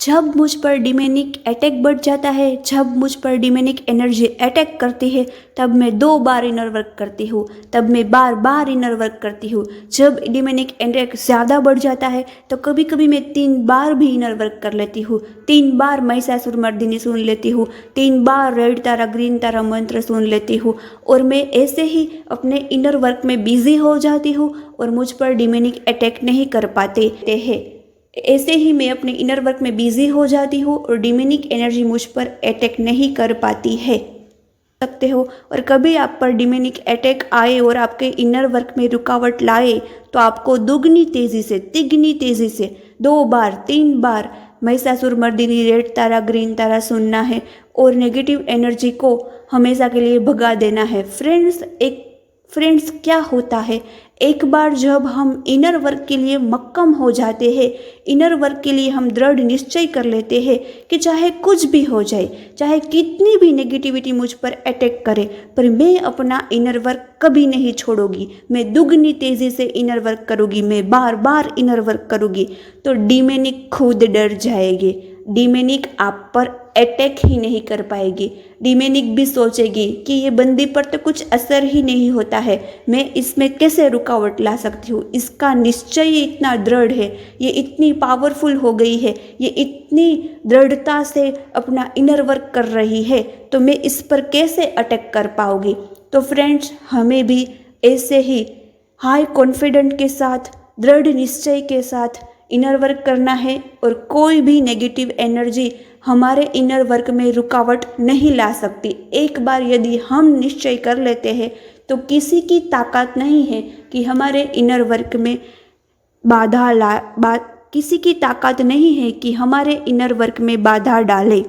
जब मुझ पर डिमोनिक अटैक बढ़ जाता है, जब मुझ पर डिमोनिक एनर्जी अटैक करती है, तब मैं 2 बार इनर वर्क करती हूँ, तब मैं बार बार इनर वर्क करती हूँ। जब डिमोनिक अटैक ज़्यादा बढ़ जाता है तो कभी कभी मैं 3 बार भी इनर वर्क कर लेती हूँ। 3 बार महिषासुरमर्दिनी सुन लेती हूँ, 3 बार रेड तारा ग्रीन तारा मंत्र सुन लेती हूँ और मैं ऐसे ही अपने इनर वर्क में बिजी हो जाती हूँ और मुझ पर डिमोनिक अटैक नहीं कर पाते हैं। ऐसे ही मैं अपने इनर वर्क में बिजी हो जाती हूँ और डिमोनिक एनर्जी मुझ पर अटैक नहीं कर पाती है सकते हो। और कभी आप पर डिमोनिक अटैक आए और आपके इनर वर्क में रुकावट लाए तो आपको दुगनी तेजी से तिगनी तेजी से 2 बार 3 बार महिषासुरमर्दिनी रेड तारा ग्रीन तारा सुनना है और नेगेटिव एनर्जी को हमेशा के लिए भगा देना है। फ्रेंड्स क्या होता है, एक बार जब हम इनर वर्क के लिए मक्कम हो जाते हैं, इनर वर्क के लिए हम दृढ़ निश्चय कर लेते हैं कि चाहे कुछ भी हो जाए, चाहे कितनी भी नेगेटिविटी मुझ पर अटैक करे, पर मैं अपना इनर वर्क कभी नहीं छोड़ूंगी। मैं दुगनी तेज़ी से इनर वर्क करूँगी, मैं बार बार इनर वर्क करूँगी, तो डिमोनिक खुद डर जाएगी। डिमोनिक आप पर अटैक ही नहीं कर पाएगी। डिमोनिक भी सोचेगी कि ये बंदी पर तो कुछ असर ही नहीं होता है, मैं इसमें कैसे रुकावट ला सकती हूँ। इसका निश्चय इतना दृढ़ है, ये इतनी पावरफुल हो गई है, ये इतनी दृढ़ता से अपना इनर वर्क कर रही है, तो मैं इस पर कैसे अटैक कर पाऊँगी। तो फ्रेंड्स, हमें भी ऐसे ही हाई कॉन्फिडेंट के साथ, दृढ़ निश्चय के साथ इनर वर्क करना है और कोई भी नेगेटिव एनर्जी हमारे इनर वर्क में रुकावट नहीं ला सकती। एक बार यदि हम निश्चय कर लेते हैं तो किसी की ताकत नहीं है कि हमारे इनर वर्क में किसी की ताकत नहीं है कि हमारे इनर वर्क में बाधा डाले।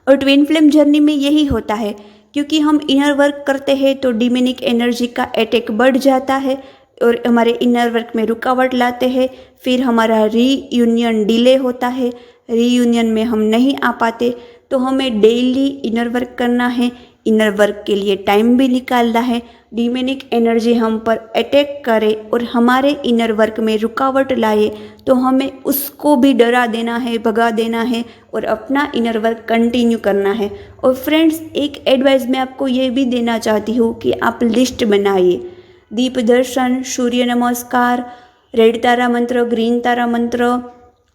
और ट्विन फ्लेम जर्नी में यही होता है, क्योंकि हम इनर वर्क करते हैं तो डिमोनिक एनर्जी का अटैक बढ़ जाता है और हमारे इनर वर्क में रुकावट लाते हैं। फिर हमारा रीयूनियन डिले होता है, रीयूनियन में हम नहीं आ पाते, तो हमें डेली इनर वर्क करना है, इनर वर्क के लिए टाइम भी निकालना है। डिमोनिक एनर्जी हम पर अटैक करे और हमारे इनर वर्क में रुकावट लाए तो हमें उसको भी डरा देना है, भगा देना है और अपना इनर वर्क कंटिन्यू करना है। और फ्रेंड्स, एक एडवाइस मैं आपको ये भी देना चाहती हूँ कि आप लिस्ट बनाइए। दीप दर्शन, सूर्य नमस्कार, रेड तारा मंत्र, ग्रीन तारा मंत्र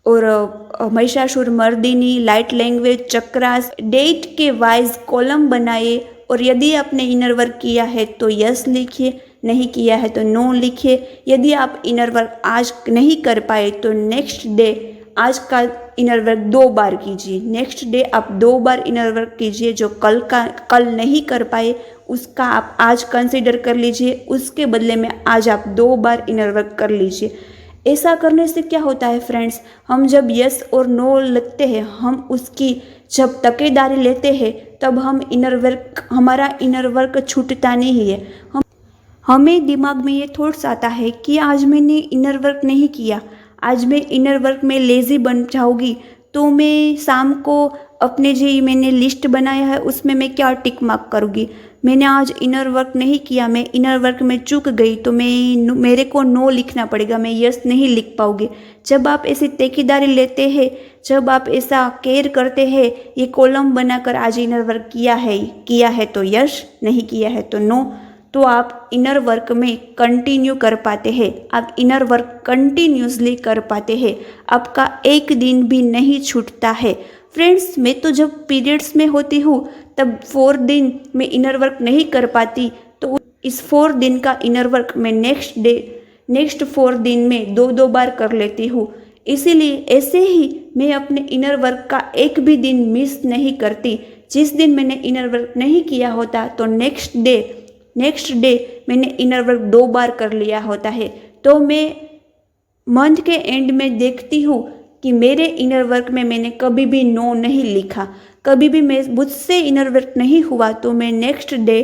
और Mahishasuramardini, light language, chakras, date के वाइज कॉलम बनाइए। और यदि आपने इनर वर्क किया है तो यस लिखिए, नहीं किया है तो नो लिखिए। यदि आप इनर वर्क आज नहीं कर पाए तो नेक्स्ट डे आज का इनर वर्क 2 बार कीजिए। नेक्स्ट डे आप 2 बार इनर वर्क कीजिए। जो कल नहीं कर पाए उसका आप आज कंसीडर कर लीजिए, उसके बदले में आज आप 2 बार इनर वर्क कर लीजिए। ऐसा करने से क्या होता है फ्रेंड्स, हम जब यस और नो लिखते हैं, हम उसकी जब तकेदारी लेते हैं, तब हमारा इनर वर्क छूटता नहीं है। हमें दिमाग में ये थॉट्स आता है कि आज मैंने इनर वर्क नहीं किया, आज मैं इनर वर्क में लेज़ी बन जाऊँगी, तो मैं शाम को अपने जो मैंने लिस्ट बनाया है उसमें मैं क्या टिक मार्क करूँगी। मैंने आज इनर वर्क नहीं किया, मैं इनर वर्क में चूक गई, तो मेरे को नो लिखना पड़ेगा, मैं यस नहीं लिख पाऊँगी। जब आप ऐसी तकीदारी लेते हैं, जब आप ऐसा केयर करते हैं, ये कॉलम बनाकर आज इनर वर्क किया है तो यस, नहीं किया है तो नो, तो आप इनर वर्क में कंटिन्यू कर पाते हैं। आप इनर वर्क कंटिन्यूसली कर पाते हैं, आपका एक दिन भी नहीं छूटता है। फ्रेंड्स, मैं तो जब पीरियड्स में होती हूँ तब 4 दिन में इनर वर्क नहीं कर पाती, तो इस 4 दिन का इनर वर्क मैं नेक्स्ट 4 दिन में 2-2 बार कर लेती हूँ। इसीलिए ऐसे ही मैं अपने इनर वर्क का एक भी दिन मिस नहीं करती। जिस दिन मैंने इनर वर्क नहीं किया होता तो नेक्स्ट डे मैंने इनर वर्क 2 बार कर लिया होता है। तो मैं मंथ के एंड में देखती हूँ कि मेरे इनर वर्क में मैंने कभी भी नो नहीं लिखा, कभी भी मुझसे इनर वर्क नहीं हुआ, तो मैं नेक्स्ट डे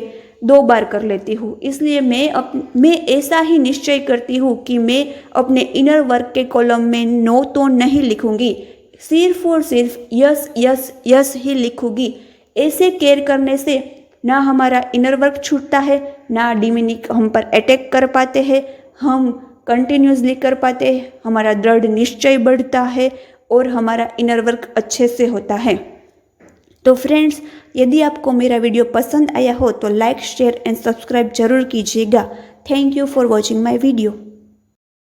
2 बार कर लेती हूँ। इसलिए मैं ऐसा ही निश्चय करती हूँ कि मैं अपने इनर वर्क के कॉलम में नो तो नहीं लिखूँगी, सिर्फ और सिर्फ यस यस यस ही लिखूँगी। ऐसे केयर करने से ना हमारा इनर वर्क छूटता है, ना डिमोनिक हम पर अटैक कर पाते हैं, हम कंटिन्यूसली कर पाते हैं, हमारा दृढ़ निश्चय बढ़ता है और हमारा इनर वर्क अच्छे से होता है। तो फ्रेंड्स, यदि आपको मेरा वीडियो पसंद आया हो तो लाइक, शेयर एंड सब्सक्राइब जरूर कीजिएगा। Thank you for watching my video.